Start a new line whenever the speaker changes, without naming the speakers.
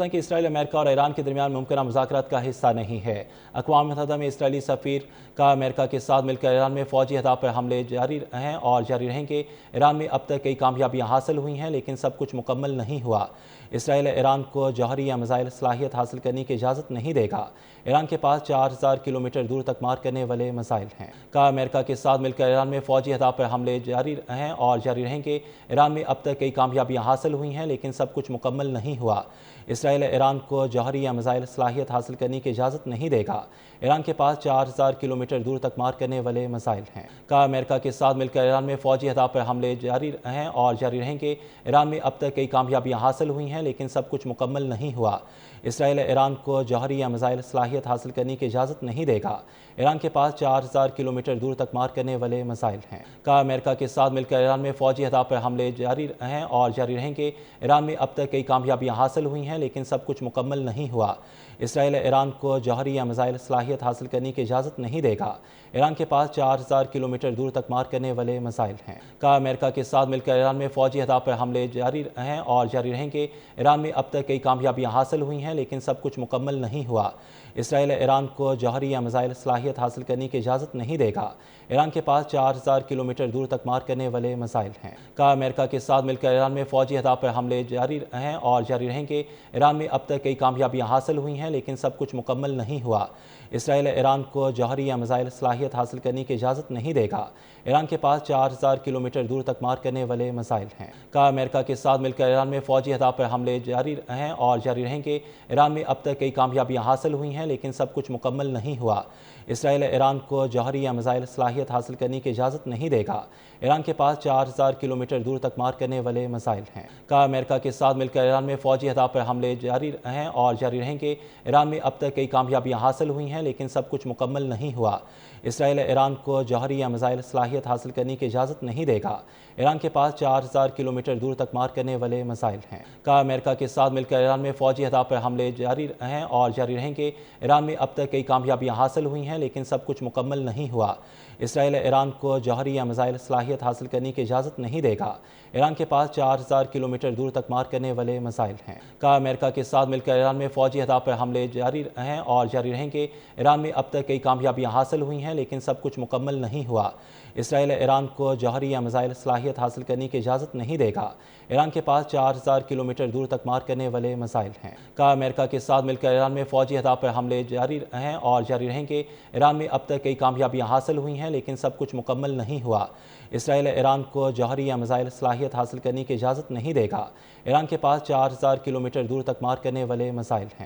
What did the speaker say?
کہ اسرائیل امریکہ اور ایران کے درمیان ممکنہ مذاکرات کا حصہ نہیں ہے۔ اقوام متحدہ میں اسرائیلی سفیر کا امریکہ کے ساتھ مل کر ایران میں فوجی اہداف پر حملے جاری ہیں اور جاری رہیں گے۔ ایران میں اب تک کئی کامیابیاں حاصل ہوئی ہیں لیکن سب کچھ مکمل نہیں ہوا۔ اسرائیل ایران کو جوہری یا میزائل صلاحیت حاصل کرنے کی اجازت نہیں دے گا۔ ایران کے پاس 4000 کلومیٹر دور تک مار کرنے والے میزائل ہیں۔ امریکہ کے ساتھ مل کر ایران میں فوجی اہداف پر حملے جاری ہیں اور جاری رہیں گے۔ ایران میں اب تک کئی کامیابیاں حاصل ہوئی ہیں لیکن سب کچھ مکمل نہیں ہوا۔ اسرائیل ایران کو جوہری یا میزائل صلاحیت حاصل کرنے کی اجازت نہیں دے گا۔ ایران کے پاس 4000 کلومیٹر دور تک مار کرنے والے میزائل ہیں۔ امریکہ کے ساتھ مل کر ایران میں فوجی اہداف پر حملے جاری ہیں اور جاری رہیں گے۔ ایران میں اب تک کئی کامیابیاں حاصل ہوئی ہیں لیکن سب کچھ مکمل نہیں ہوا۔ اسرائیل ایران کو جوہری یا میزائل صلاحیت حاصل کرنے کی اجازت نہیں دے گا۔ ایران کے پاس 4000 کلومیٹر دور تک مار کرنے والے میزائل ہیں۔ امریکہ کے ساتھ مل کر ایران میں فوجی اہداف پر حملے جاری ہیں اور جاری رہیں گے۔ ایران میں اب تک کئی کامیابیاں حاصل ہوئی ہیں لیکن سب کچھ مکمل نہیں ہوا۔ اسرائیل ایران کو جوہری یا میزائل صلاحیت حاصل کرنے کی اجازت نہیں دے گا۔ ایران کے پاس 4000 کلومیٹر دور تک مار کرنے والے میزائل ہیں۔ امریکہ کے ساتھ مل کر ایران میں فوجی اہداف پر حملے جاری ہیں اور جاری رہیں گے۔ ایران میں اب تک کئی کامیابیاں حاصل ہوئی ہیں لیکن سب کچھ مکمل نہیں ہوا۔ اسرائیل ایران کو جوہری یا میزائل صلاحیت حاصل کرنے کی اجازت نہیں دے گا۔ ایران کے پاس 4000 کلومیٹر دور تک مار کرنے والے میزائل ہیں۔ امریکہ کے ساتھ مل کر ایران میں فوجی اہداف پر حملے جاری ہیں اور جاری رہیں گے۔ ایران میں اب تک کئی کامیابیاں حاصل ہوئی ہیں لیکن سب کچھ مکمل نہیں ہوا۔ اسرائیل ایران کو جوہری یا میزائل صلاحیت حاصل کرنے کی اجازت نہیں دے گا۔ ایران کے پاس 4000 کلومیٹر دور تک مار کرنے والے میزائل ہیں۔ امریکہ کے ساتھ مل کر ایران میں فوجی اہداف پر حملے جاری ہیں اور جاری رہیں گے۔ ایران میں اب تک کئی کامیابیاں حاصل ہوئی ہیں لیکن سب کچھ مکمل نہیں ہوا۔ اسرائیل ایران کو جوہری یا میزائل صلاحیت حاصل کرنے کی اجازت نہیں دے گا۔ ایران کے پاس 4000 کلومیٹر دور تک مار کرنے والے میزائل ہیں۔ امریکہ کے ساتھ مل کر ایران میں فوجی اہداف پر حملے جاری ہیں اور جاری رہیں گے۔ ایران میں اب تک کئی کامیابیاں حاصل ہوئی ہیں لیکن سب کچھ مکمل نہیں ہوا۔ اسرائیل ایران کو جوہری یا میزائل صلاحیت حاصل کرنے کی اجازت نہیں دے گا۔ ایران کے پاس 4000 کلومیٹر دور تک مار کرنے والے میزائل ہیں۔ امریکہ کے ساتھ مل کر ایران میں فوجی اہداف پر حملے جاری ہیں اور جاری رہیں گے۔ ایران میں اب تک کئی کامیابیاں حاصل ہوئی ہیں لیکن سب کچھ مکمل نہیں ہوا۔ اسرائیل ایران کو جوہری یا میزائل صلاحیت حاصل کرنے کی اجازت نہیں دے گا۔ ایران کے پاس 4000 کلومیٹر دور تک مار کرنے والے میزائل ہیں۔ امریکہ کے ساتھ مل کر ایران میں فوجی اہداف پر حملے جاری ہیں اور جاری رہیں گے۔ ایران میں اب تک کئی کامیابیاں حاصل ہوئی ہیں لیکن سب کچھ مکمل نہیں ہوا۔ اسرائیل ایران کو جوہری یا میزائل صلاحیت حاصل کرنے کی اجازت نہیں دے گا۔ ایران کے پاس 4000 کلومیٹر دور تک مار کرنے والے میزائل ہیں۔ امریکہ کے ساتھ مل کر ایران میں فوجی اہداف پر حملے جاری ہیں اور جاری رہیں گے۔ ایران میں اب تک کئی کامیابیاں حاصل ہوئی ہیں لیکن سب کچھ مکمل نہیں ہوا۔ اسرائیل ایران کو جوہری یا میزائل صلاحیت حاصل کرنے کی اجازت نہیں دے گا۔ ایران کے پاس 4000 کلومیٹر دور تک مار کرنے والے میزائل ہیں۔